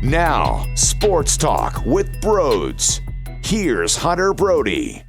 Now, Sports Talk with Brodes. Here's Hunter Brody.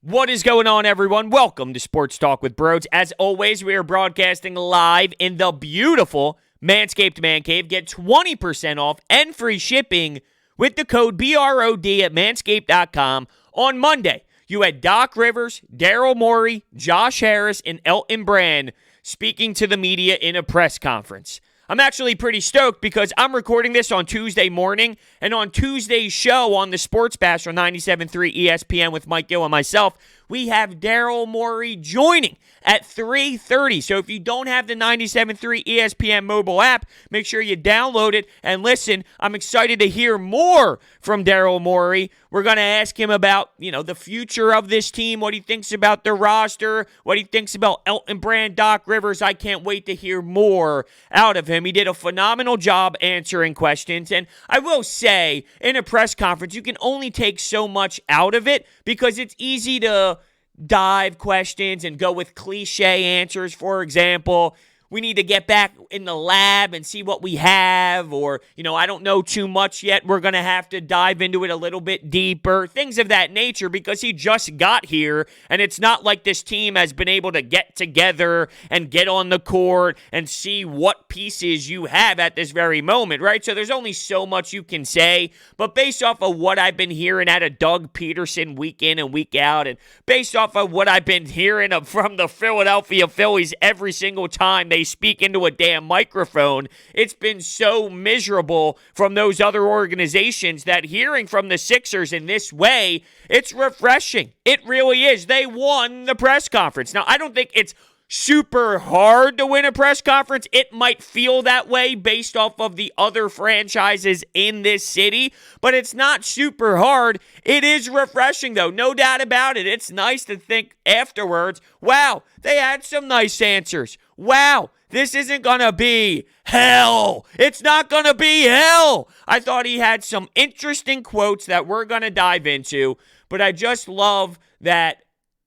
What is going on, everyone? Welcome to Sports Talk with Brodes. As always, we are broadcasting live in the beautiful Manscaped Man Cave. Get 20% off and free shipping with the code BROD at manscaped.com. On Monday, you had Doc Rivers, Daryl Morey, Josh Harris, and Elton Brand speaking to the media in a press conference. I'm actually pretty stoked because I'm recording this on Tuesday morning, and on Tuesday's show on the Sports Bash on 97.3 ESPN with Mike Gill and myself, we have Daryl Morey joining at 3:30. So if you don't have the 97.3 ESPN mobile app, make sure you download it and listen. I'm excited to hear more from Daryl Morey. We're going to ask him about, the future of this team, what he thinks about the roster, what he thinks about Elton Brand, Doc Rivers. I can't wait to hear more out of him. He did a phenomenal job answering questions. And I will say, in a press conference, you can only take so much out of it because it's easy to dive questions and go with cliche answers. For example, we need to get back in the lab and see what we have, or, I don't know too much yet. We're going to have to dive into it a little bit deeper, things of that nature, because he just got here, and it's not like this team has been able to get together and get on the court and see what pieces you have at this very moment, right? So there's only so much you can say, but based off of what I've been hearing out of Doug Peterson week in and week out, and based off of what I've been hearing from the Philadelphia Phillies every single time they speak into a damn microphone, it's been so miserable from those other organizations that hearing from the Sixers in this way, it's refreshing. It really is. They won the press conference. Now, I don't think it's super hard to win a press conference. It might feel that way based off of the other franchises in this city, but it's not super hard. It is refreshing, though. No doubt about it. It's nice to think afterwards, wow, they had some nice answers. Wow, this isn't going to be hell. It's not going to be hell. I thought he had some interesting quotes that we're going to dive into, but I just love that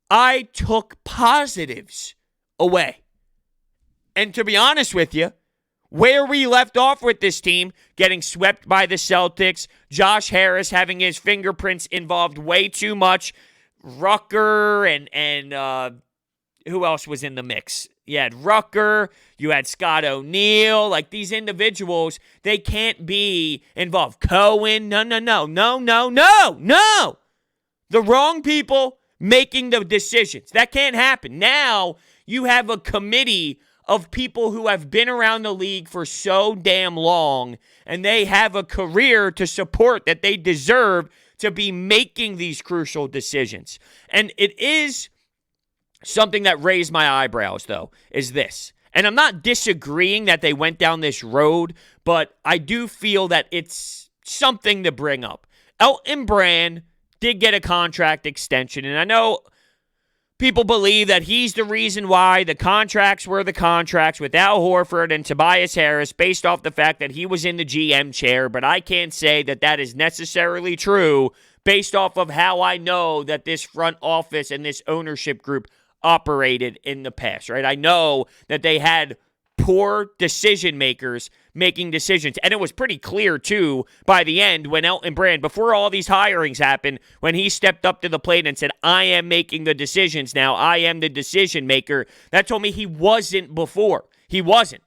I took positives away. And to be honest with you, where we left off with this team, getting swept by the Celtics, Josh Harris having his fingerprints involved way too much, Rucker and who else was in the mix? You had Rucker, you had Scott O'Neal, like these individuals, they can't be involved. Cohen, no. The wrong people making the decisions. That can't happen. Now, you have a committee of people who have been around the league for so damn long, and they have a career to support that they deserve to be making these crucial decisions. And it is something that raised my eyebrows, though, is this. And I'm not disagreeing that they went down this road, but I do feel that it's something to bring up. Elton Brand did get a contract extension, and I know people believe that he's the reason why the contracts were the contracts with Al Horford and Tobias Harris based off the fact that he was in the GM chair, but I can't say that that is necessarily true based off of how I know that this front office and this ownership group operated in the past, right? I know that they had poor decision makers making decisions, and it was pretty clear too by the end when Elton Brand, before all these hirings happened, when he stepped up to the plate and said, I am making the decisions now, I am the decision maker. That told me he wasn't before. He wasn't.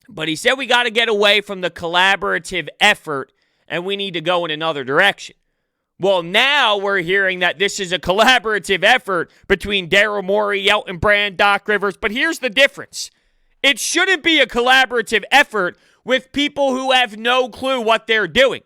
But he said we got to get away from the collaborative effort and we need to go in another direction. Well, now we're hearing that this is a collaborative effort between Daryl Morey, Elton Brand, Doc Rivers. But here's the difference. It shouldn't be a collaborative effort with people who have no clue what they're doing.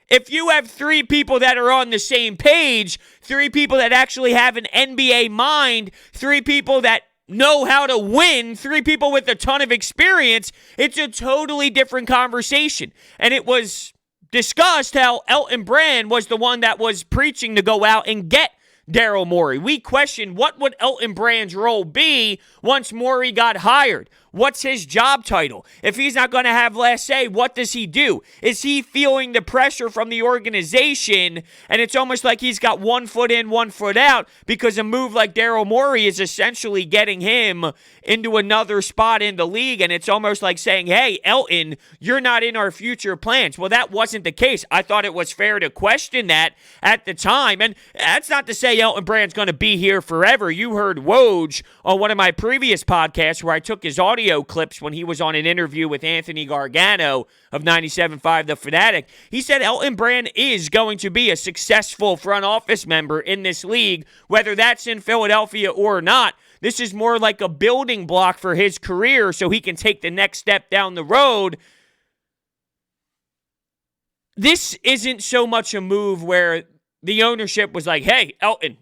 If you have three people that are on the same page, three people that actually have an NBA mind, three people that know how to win, three people with a ton of experience, it's a totally different conversation. And it was discussed how Elton Brand was the one that was preaching to go out and get Daryl Morey. We questioned what would Elton Brand's role be once Morey got hired. What's his job title? If he's not going to have last say, what does he do? Is he feeling the pressure from the organization? And it's almost like he's got 1 foot in, 1 foot out, because a move like Daryl Morey is essentially getting him into another spot in the league. And it's almost like saying, hey, Elton, you're not in our future plans. Well, that wasn't the case. I thought it was fair to question that at the time. And that's not to say Elton Brand's going to be here forever. You heard Woj on one of my previous podcasts where I took his audio clips when he was on an interview with Anthony Gargano of 97.5 The Fanatic. He said Elton Brand is going to be a successful front office member in this league, whether that's in Philadelphia or not. This is more like a building block for his career so he can take the next step down the road. This isn't so much a move where the ownership was like, hey, Elton,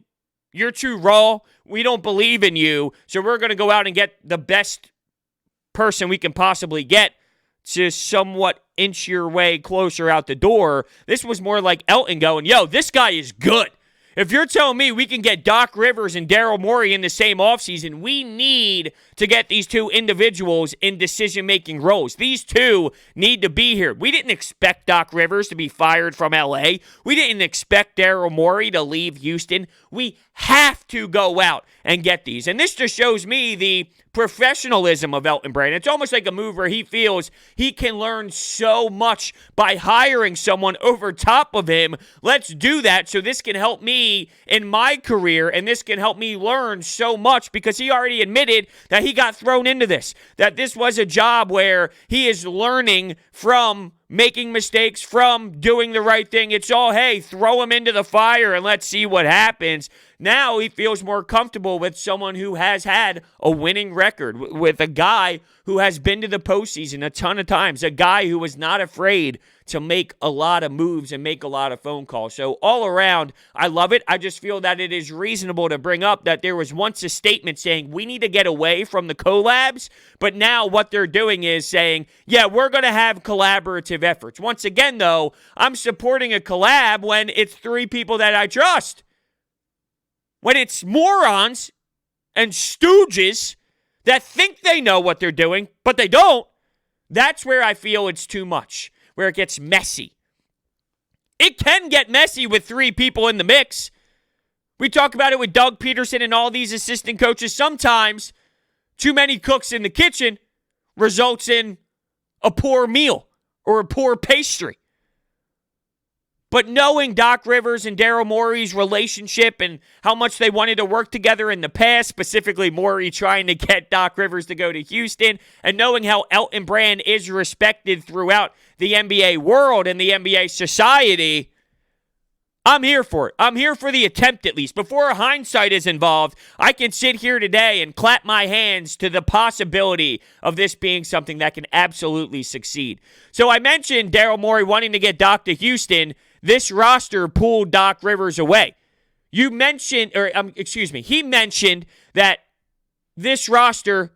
you're too raw. We don't believe in you, so we're going to go out and get the best person we can possibly get to somewhat inch your way closer out the door. This was more like Elton going, yo, this guy is good. If you're telling me we can get Doc Rivers and Daryl Morey in the same offseason, we need to get these two individuals in decision-making roles. These two need to be here. We didn't expect Doc Rivers to be fired from L.A. We didn't expect Daryl Morey to leave Houston. We have to go out and get these. And this just shows me the professionalism of Elton Brand. It's almost like a move where he feels he can learn so much by hiring someone over top of him. Let's do that so this can help me in my career, and this can help me learn so much, because he already admitted that he got thrown into this, that this was a job where he is learning from making mistakes, from doing the right thing. It's all, hey, throw him into the fire and let's see what happens. Now he feels more comfortable with someone who has had a winning record, with a guy who has been to the postseason a ton of times, a guy who was not afraid to make a lot of moves and make a lot of phone calls. So all around, I love it. I just feel that it is reasonable to bring up that there was once a statement saying we need to get away from the collabs, but now what they're doing is saying, yeah, we're going to have collaborative efforts. Once again, though, I'm supporting a collab when it's 3 people that I trust. When it's morons and stooges that think they know what they're doing, but they don't, that's where I feel it's too much, where it gets messy. It can get messy with 3 people in the mix. We talk about it with Doug Peterson and all these assistant coaches. Sometimes too many cooks in the kitchen results in a poor meal or a poor pastry. But knowing Doc Rivers and Daryl Morey's relationship and how much they wanted to work together in the past, specifically Morey trying to get Doc Rivers to go to Houston, and knowing how Elton Brand is respected throughout the NBA world and the NBA society, I'm here for it. I'm here for the attempt, at least. Before hindsight is involved, I can sit here today and clap my hands to the possibility of this being something that can absolutely succeed. So I mentioned Daryl Morey wanting to get Doc to Houston. This roster pulled Doc Rivers away. He mentioned that this roster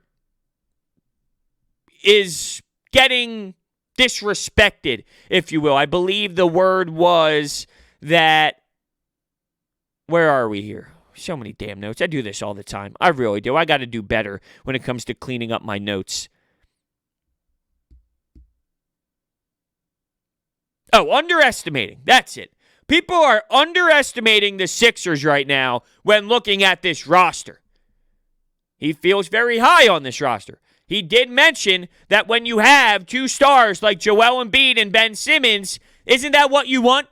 is getting disrespected, if you will. I believe the word was that, where are we here? So many damn notes. I do this all the time. I really do. I got to do better when it comes to cleaning up my notes. Oh, underestimating. That's it. People are underestimating the Sixers right now when looking at this roster. He feels very high on this roster. He did mention that when you have 2 stars like Joel Embiid and Ben Simmons, isn't that what you want?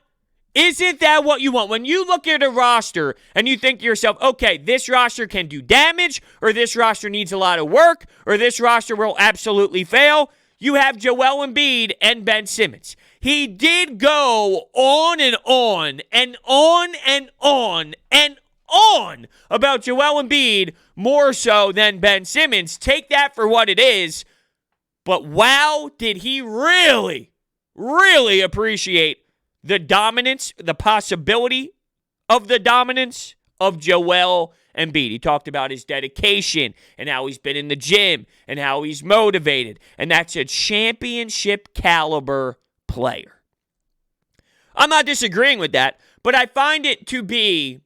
Isn't that what you want? When you look at a roster and you think to yourself, okay, this roster can do damage, or this roster needs a lot of work, or this roster will absolutely fail, you have Joel Embiid and Ben Simmons. He did go on and on and on and on and on about Joel Embiid, more so than Ben Simmons. Take that for what it is. But wow, did he really, really appreciate the dominance, the possibility of the dominance of Joel Embiid. He talked about his dedication and how he's been in the gym and how he's motivated. And that's a championship caliber player. I'm not disagreeing with that, but I find it to be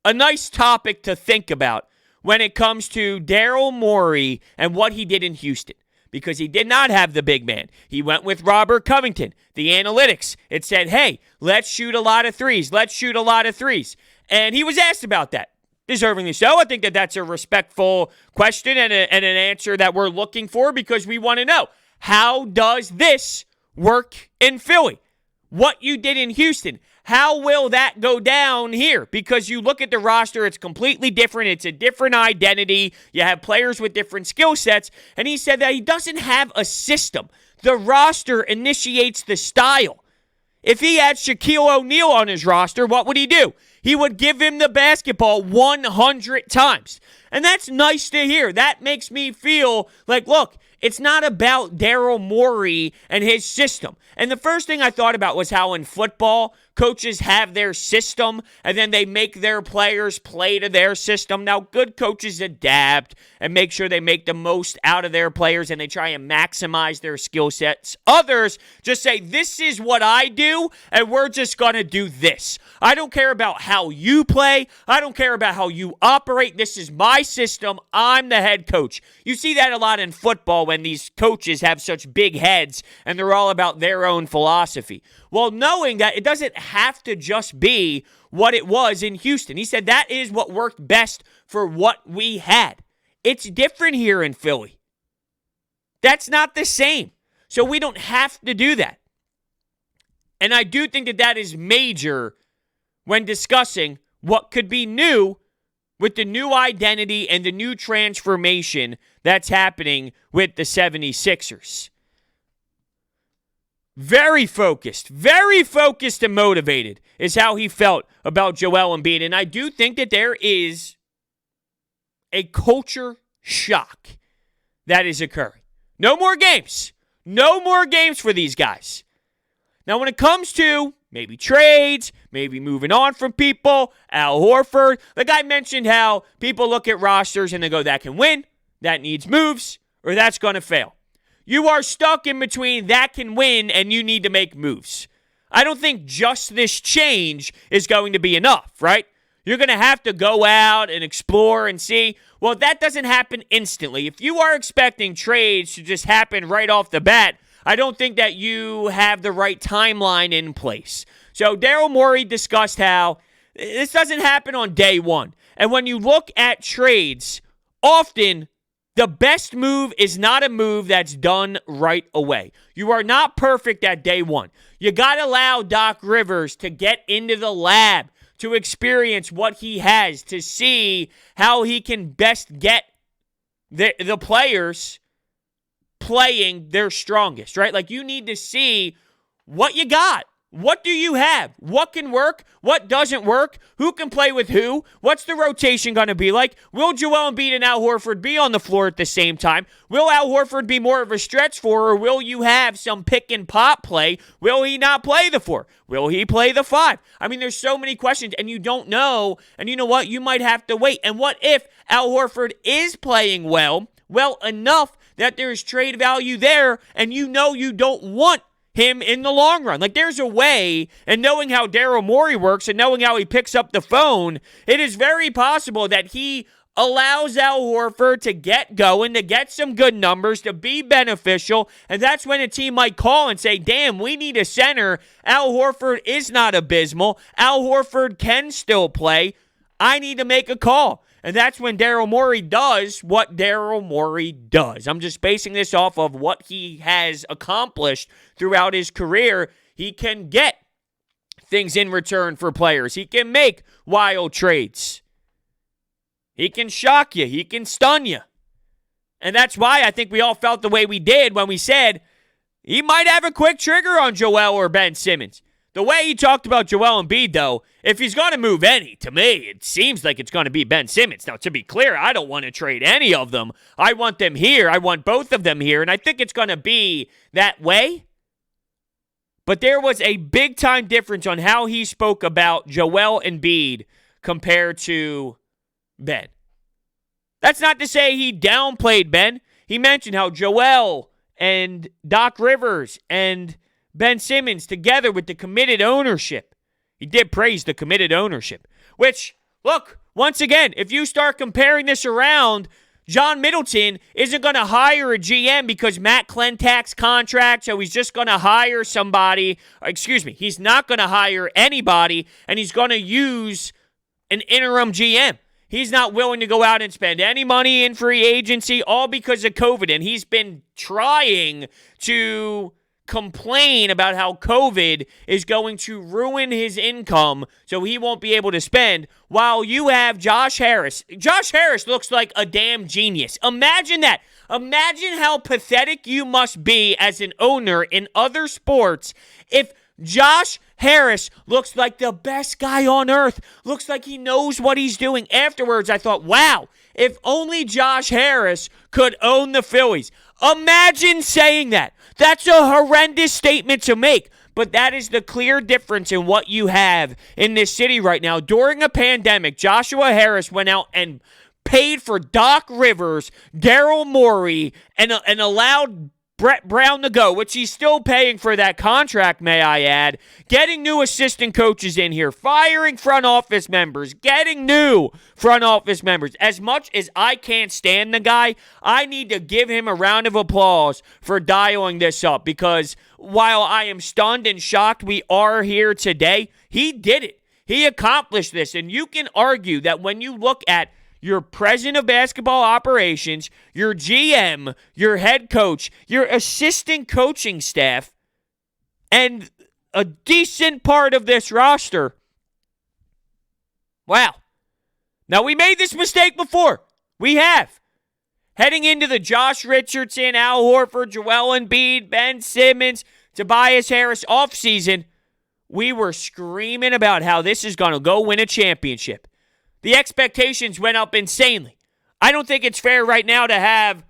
a nice topic to think about when it comes to Daryl Morey and what he did in Houston. Because he did not have the big man. He went with Robert Covington. The analytics, it said, hey, let's shoot a lot of threes. Let's shoot a lot of threes. And he was asked about that. Deservingly so. I think that that's a respectful question and an answer that we're looking for because we want to know, how does this work in Philly? What you did in Houston, how will that go down here? Because you look at the roster, it's completely different. It's a different identity. You have players with different skill sets. And he said that he doesn't have a system. The roster initiates the style. If he had Shaquille O'Neal on his roster, what would he do? He would give him the basketball 100 times. And that's nice to hear. That makes me feel like, look, it's not about Daryl Morey and his system. And the first thing I thought about was how in football, coaches have their system, and then they make their players play to their system. Now, good coaches adapt and make sure they make the most out of their players, and they try and maximize their skill sets. Others just say, this is what I do, and we're just going to do this. I don't care about how you play. I don't care about how you operate. This is my system. I'm the head coach. You see that a lot in football when these coaches have such big heads, and they're all about their own philosophy. Well, knowing that it doesn't have to just be what it was in Houston. He said that is what worked best for what we had. It's different here in Philly. That's not the same. So we don't have to do that. And I do think that that is major when discussing what could be new with the new identity and the new transformation that's happening with the 76ers. Very focused and motivated is how he felt about Joel Embiid. And I do think that there is a culture shock that is occurring. No more games. No more games for these guys. Now, when it comes to maybe trades, maybe moving on from people, Al Horford, the guy mentioned how people look at rosters and they go, that can win, that needs moves, or that's going to fail. You are stuck in between that can win and you need to make moves. I don't think just this change is going to be enough, right? You're going to have to go out and explore and see. Well, that doesn't happen instantly. If you are expecting trades to just happen right off the bat, I don't think that you have the right timeline in place. So Daryl Morey discussed how this doesn't happen on day one. And when you look at trades, often the best move is not a move that's done right away. You are not perfect at day one. You got to allow Doc Rivers to get into the lab, to experience what he has, to see how he can best get the players playing their strongest, right? Like, you need to see what you got. What do you have? What can work? What doesn't work? Who can play with who? What's the rotation going to be like? Will Joel Embiid and Al Horford be on the floor at the same time? Will Al Horford be more of a stretch four, or will you have some pick and pop play? Will he not play the four? Will he play the five? I mean, there's so many questions, and you don't know. And you know what? You might have to wait. And what if Al Horford is playing well enough that there's trade value there, and you know you don't want him in the long run? Like, there's a way, and knowing how Daryl Morey works and knowing how he picks up the phone, it is very possible that he allows Al Horford to get going, to get some good numbers, to be beneficial, and that's when a team might call and say, damn, we need a center. Al Horford is not abysmal. Al Horford can still play. I need to make a call. And that's when Daryl Morey does what Daryl Morey does. I'm just basing this off of what he has accomplished throughout his career. He can get things in return for players. He can make wild trades. He can shock you. He can stun you. And that's why I think we all felt the way we did when we said he might have a quick trigger on Joel or Ben Simmons. The way he talked about Joel Embiid, though, if he's going to move any, to me, it seems like it's going to be Ben Simmons. Now, to be clear, I don't want to trade any of them. I want them here. I want both of them here, and I think it's going to be that way. But there was a big-time difference on how he spoke about Joel Embiid compared to Ben. That's not to say he downplayed Ben. He mentioned how Joel and Doc Rivers and Ben Simmons, together with the committed ownership. He did praise the committed ownership, which, look, once again, if you start comparing this around, John Middleton isn't going to hire a GM because Matt Klentak's contract, so he's just going to hire somebody. He's not going to hire anybody, and he's going to use an interim GM. He's not willing to go out and spend any money in free agency, all because of COVID, and he's been trying to complain about how COVID is going to ruin his income so he won't be able to spend, while you have Josh Harris. Josh Harris looks like a damn genius. Imagine that. Imagine how pathetic you must be as an owner in other sports if Josh Harris looks like the best guy on earth, looks like he knows what he's doing. Afterwards, I thought, wow, if only Josh Harris could own the Phillies. Imagine saying that. That's a horrendous statement to make, but that is the clear difference in what you have in this city right now. During a pandemic, Joshua Harris went out and paid for Doc Rivers, Daryl Morey, and allowed Brett Brown to go, which he's still paying for that contract, may I add, getting new assistant coaches in here, firing front office members, getting new front office members. As much as I can't stand the guy, I need to give him a round of applause for dialing this up, because while I am stunned and shocked we are here today, he did it. He accomplished this, and you can argue that when you look at your president of basketball operations, your GM, your head coach, your assistant coaching staff, and a decent part of this roster. Wow. Now, we made this mistake before. We have. Heading into the Josh Richardson, Al Horford, Joel Embiid, Ben Simmons, Tobias Harris offseason, we were screaming about how this is going to go win a championship. The expectations went up insanely. I don't think it's fair right now to have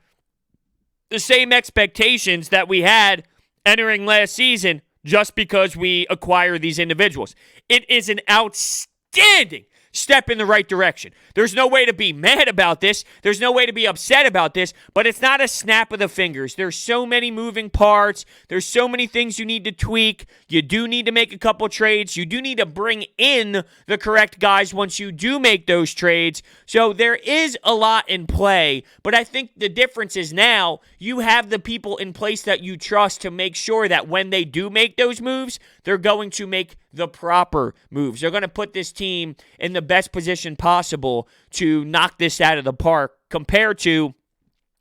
the same expectations that we had entering last season just because we acquire these individuals. It is an outstanding step in the right direction. There's no way to be mad about this. There's no way to be upset about this, but it's not a snap of the fingers. There's so many moving parts. There's so many things you need to tweak. You do need to make a couple trades. You do need to bring in the correct guys once you do make those trades. So there is a lot in play, but I think the difference is now you have the people in place that you trust to make sure that when they do make those moves, they're going to make the proper moves. They're going to put this team in the best position possible to knock this out of the park, compared to,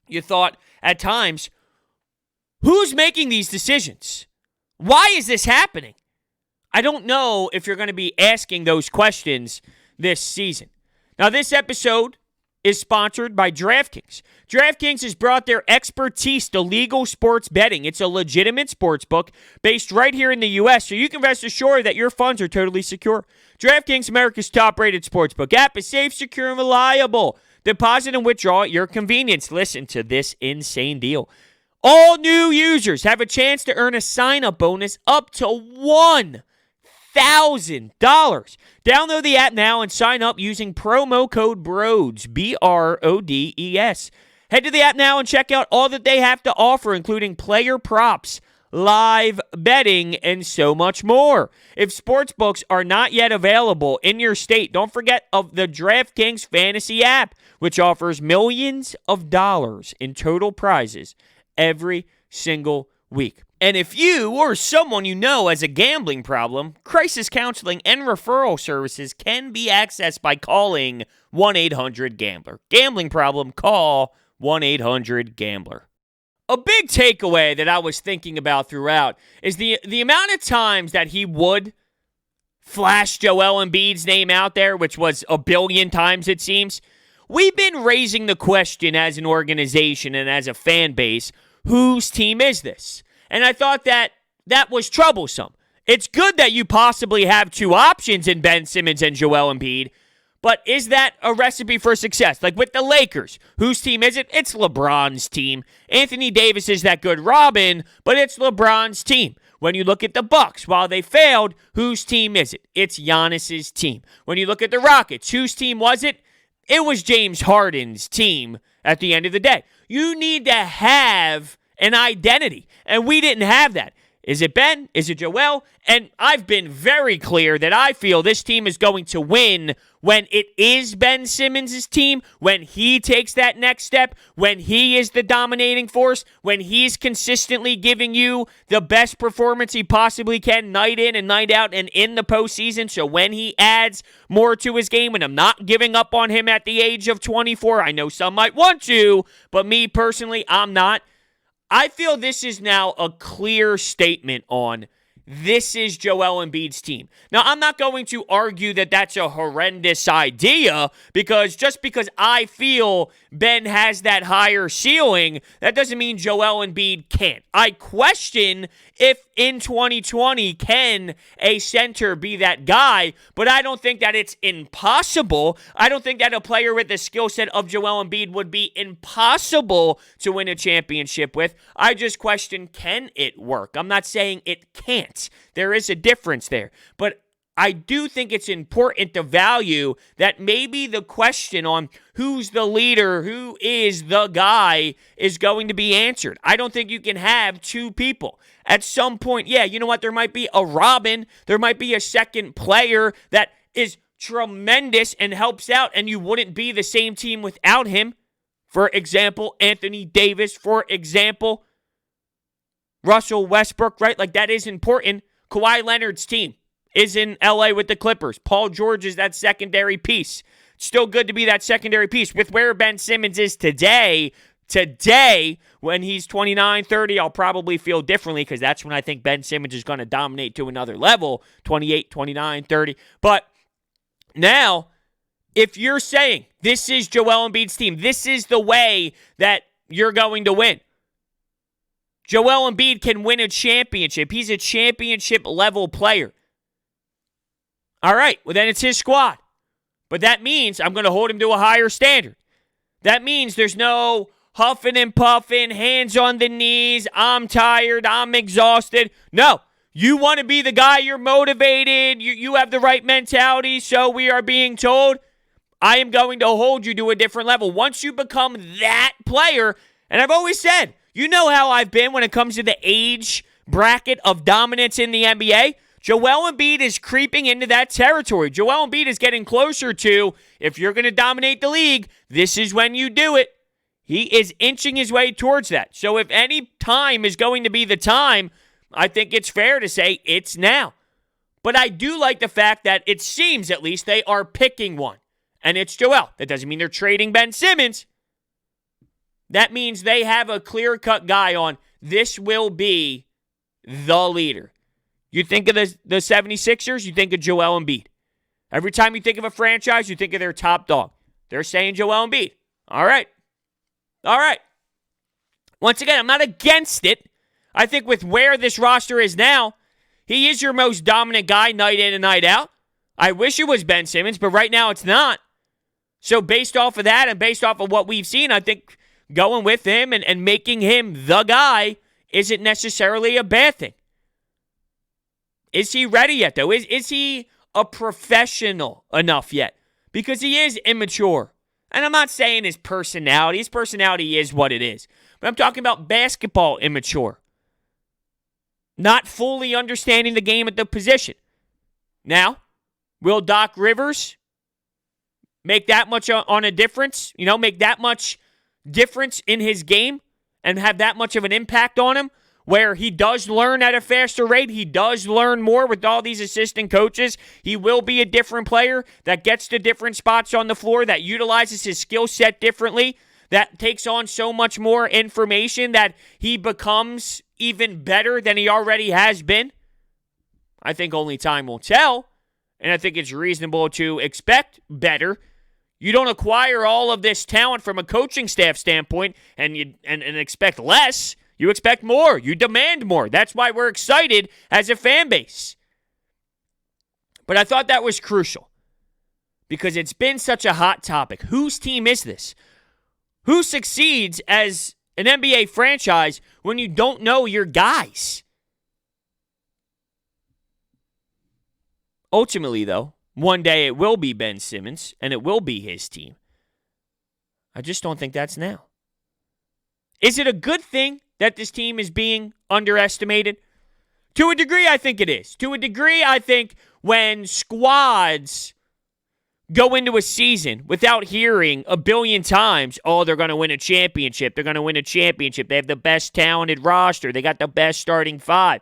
you thought at times, who's making these decisions? Why is this happening? I don't know if you're going to be asking those questions this season. Now, this episode is sponsored by DraftKings. DraftKings has brought their expertise to legal sports betting. It's a legitimate sports book based right here in the U.S., so you can rest assured that your funds are totally secure. DraftKings, America's top-rated sportsbook app, is safe, secure, and reliable. Deposit and withdraw at your convenience. Listen to this insane deal. All new users have a chance to earn a sign-up bonus up to $1,000. Download the app now and sign up using promo code BRODES, BRODES. Head to the app now and check out all that they have to offer, including player props, live betting, and so much more. If sportsbooks are not yet available in your state, don't forget of the DraftKings Fantasy app, which offers millions of dollars in total prizes every single week. And if you or someone you know has a gambling problem, crisis counseling and referral services can be accessed by calling 1-800-GAMBLER. Gambling problem, call 1-800-GAMBLER. A big takeaway that I was thinking about throughout is the amount of times that he would flash Joel Embiid's name out there, which was a billion times it seems. We've been raising the question as an organization and as a fan base, whose team is this? And I thought that was troublesome. It's good that you possibly have two options in Ben Simmons and Joel Embiid, but is that a recipe for success? Like with the Lakers, whose team is it? It's LeBron's team. Anthony Davis is that good Robin, but it's LeBron's team. When you look at the Bucks, while they failed, whose team is it? It's Giannis's team. When you look at the Rockets, whose team was it? It was James Harden's team at the end of the day. You need to have an identity, and we didn't have that. Is it Ben? Is it Joel? And I've been very clear that I feel this team is going to win when it is Ben Simmons' team, when he takes that next step, when he is the dominating force, when he's consistently giving you the best performance he possibly can night in and night out and in the postseason. So when he adds more to his game, and I'm not giving up on him at the age of 24, I know some might want to, but me personally, I'm not. I feel this is now a clear statement on this is Joel Embiid's team. Now, I'm not going to argue that that's a horrendous idea because just because I feel Ben has that higher ceiling, that doesn't mean Joel Embiid can't. I question if in 2020 can a center be that guy, but I don't think that it's impossible. I don't think that a player with the skill set of Joel Embiid would be impossible to win a championship with. I just question, can it work? I'm not saying it can't. There is a difference there. But I do think it's important to value that maybe the question on who's the leader, who is the guy, is going to be answered. I don't think you can have two people. At some point, yeah, you know what? There might be a Robin. There might be a second player that is tremendous and helps out, and you wouldn't be the same team without him. For example, Anthony Davis. For example, Russell Westbrook, right? Like, that is important. Kawhi Leonard's team is in LA with the Clippers. Paul George is that secondary piece. It's still good to be that secondary piece. With where Ben Simmons is today, when he's 29, 30, I'll probably feel differently because that's when I think Ben Simmons is going to dominate to another level, 28, 29, 30. But now, if you're saying this is Joel Embiid's team, this is the way that you're going to win. Joel Embiid can win a championship. He's a championship-level player. All right, well, then it's his squad. But that means I'm going to hold him to a higher standard. That means there's no huffing and puffing, hands on the knees, I'm tired, I'm exhausted. No, you want to be the guy, you're motivated, you have the right mentality, so we are being told, I am going to hold you to a different level. Once you become that player, and I've always said, you know how I've been when it comes to the age bracket of dominance in the NBA. Joel Embiid is creeping into that territory. Joel Embiid is getting closer to, if you're going to dominate the league, this is when you do it. He is inching his way towards that. So if any time is going to be the time, I think it's fair to say it's now. But I do like the fact that it seems, at least, they are picking one. And it's Joel. That doesn't mean they're trading Ben Simmons. That means they have a clear-cut guy on, this will be the leader. You think of the 76ers, you think of Joel Embiid. Every time you think of a franchise, you think of their top dog. They're saying Joel Embiid. All right. Once again, I'm not against it. I think with where this roster is now, he is your most dominant guy night in and night out. I wish it was Ben Simmons, but right now it's not. So based off of that and based off of what we've seen, I think going with him and making him the guy isn't necessarily a bad thing. Is he ready yet, though? Is he a professional enough yet? Because he is immature. And I'm not saying his personality. His personality is what it is. But I'm talking about basketball immature. Not fully understanding the game at the position. Now, will Doc Rivers make that much on a difference? Make that much difference in his game and have that much of an impact on him? Where he does learn at a faster rate, he does learn more with all these assistant coaches. He will be a different player that gets to different spots on the floor, that utilizes his skill set differently, that takes on so much more information that he becomes even better than he already has been. I think only time will tell, and I think it's reasonable to expect better. You don't acquire all of this talent from a coaching staff standpoint and expect less. You expect more. You demand more. That's why we're excited as a fan base. But I thought that was crucial because it's been such a hot topic. Whose team is this? Who succeeds as an NBA franchise when you don't know your guys? Ultimately, though, one day it will be Ben Simmons and it will be his team. I just don't think that's now. Is it a good thing that this team is being underestimated? To a degree, I think it is. To a degree, I think when squads go into a season without hearing a billion times, oh, they're going to win a championship. They're going to win a championship. They have the best talented roster. They got the best starting five.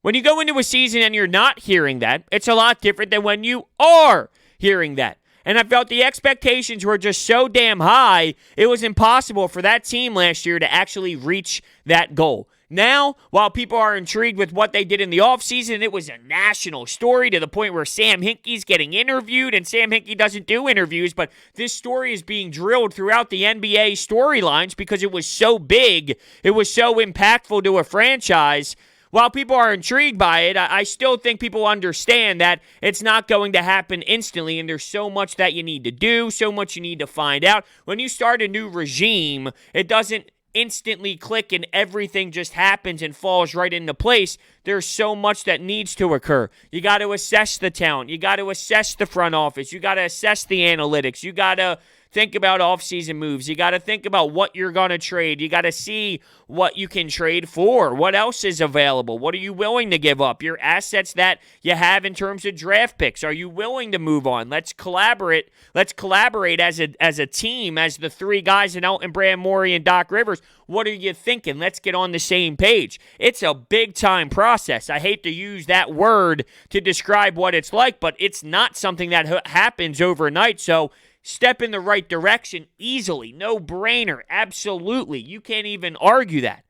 When you go into a season and you're not hearing that, it's a lot different than when you are hearing that. And I felt the expectations were just so damn high, it was impossible for that team last year to actually reach that goal. Now, while people are intrigued with what they did in the offseason, it was a national story to the point where Sam Hinkie's getting interviewed, and Sam Hinkie doesn't do interviews, but this story is being drilled throughout the NBA storylines because it was so big, it was so impactful to a franchise. While people are intrigued by it, I still think people understand that it's not going to happen instantly, and there's so much that you need to do, so much you need to find out. When you start a new regime, it doesn't instantly click and everything just happens and falls right into place. There's so much that needs to occur. You got to assess the talent. You got to assess the front office. You got to assess the analytics. You got to think about offseason moves. You got to think about what you're going to trade. You got to see what you can trade for. What else is available? What are you willing to give up? Your assets that you have in terms of draft picks. Are you willing to move on? Let's collaborate. Let's collaborate as a team, as the three guys in Elton Brand, Morey, and Doc Rivers. What are you thinking? Let's get on the same page. It's a big-time process. I hate to use that word to describe what it's like, but it's not something that happens overnight. So step in the right direction easily. No brainer. Absolutely. You can't even argue that.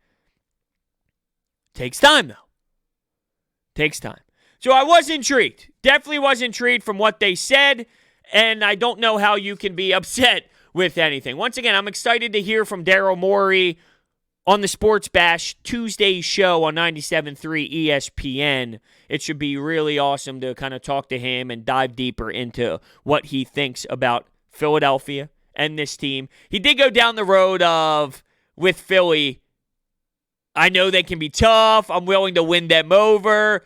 Takes time, though. Takes time. So I was intrigued. Definitely was intrigued from what they said, and I don't know how you can be upset with anything. Once again, I'm excited to hear from Daryl Morey on the Sports Bash Tuesday show on 97.3 ESPN. It should be really awesome to kind of talk to him and dive deeper into what he thinks about Philadelphia and this team. He did go down the road of, with Philly, I know they can be tough. I'm willing to win them over.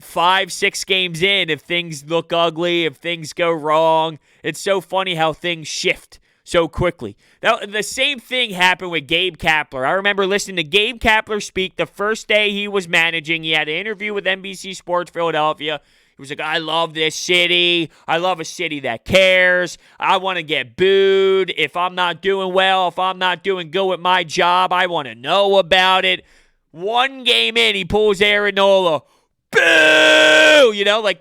5-6 games in, if things look ugly, if things go wrong, it's so funny how things shift so quickly. Now, the same thing happened with Gabe Kapler. I remember listening to Gabe Kapler speak the first day he was managing. He had an interview with NBC Sports Philadelphia. He was like, I love this city. I love a city that cares. I want to get booed. If I'm not doing well, if I'm not doing good with my job, I want to know about it. One game in, he pulls Aaron Nola. Boo!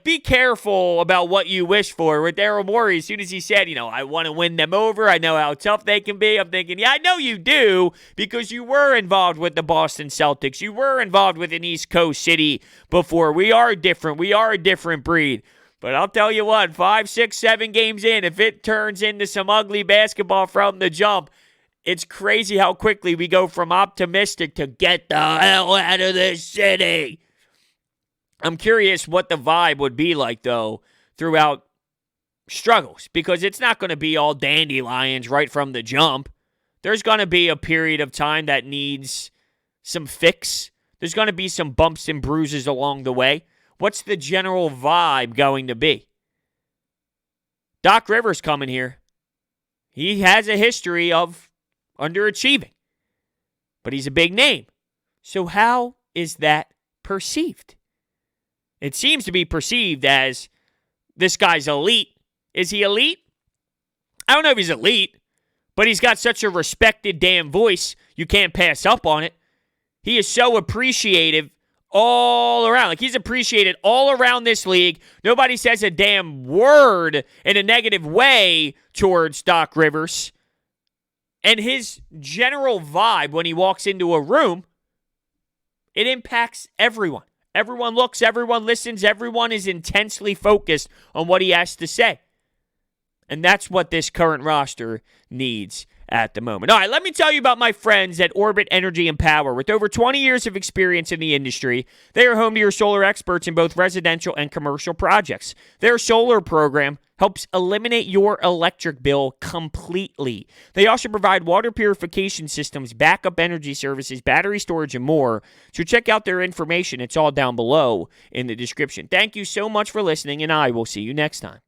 Be careful about what you wish for. With Daryl Morey, as soon as he said, I want to win them over, I know how tough they can be, I'm thinking, yeah, I know you do, because you were involved with the Boston Celtics. You were involved with an East Coast city before. We are different. We are a different breed. But I'll tell you what, 5, 6, 7 games in, if it turns into some ugly basketball from the jump, it's crazy how quickly we go from optimistic to get the hell out of this city. I'm curious what the vibe would be like, though, throughout struggles, because it's not going to be all dandelions right from the jump. There's going to be a period of time that needs some fix. There's going to be some bumps and bruises along the way. What's the general vibe going to be? Doc Rivers coming here. He has a history of underachieving, but he's a big name. So how is that perceived? It seems to be perceived as this guy's elite. Is he elite? I don't know if he's elite, but he's got such a respected damn voice, you can't pass up on it. He is so appreciative all around. He's appreciated all around this league. Nobody says a damn word in a negative way towards Doc Rivers. And his general vibe when he walks into a room, it impacts everyone. Everyone looks, everyone listens, everyone is intensely focused on what he has to say. And that's what this current roster needs at the moment. All right, let me tell you about my friends at Orbit Energy and Power. With over 20 years of experience in the industry, they are home to your solar experts in both residential and commercial projects. Their solar program helps eliminate your electric bill completely. They also provide water purification systems, backup energy services, battery storage, and more. So check out their information. It's all down below in the description. Thank you so much for listening, and I will see you next time.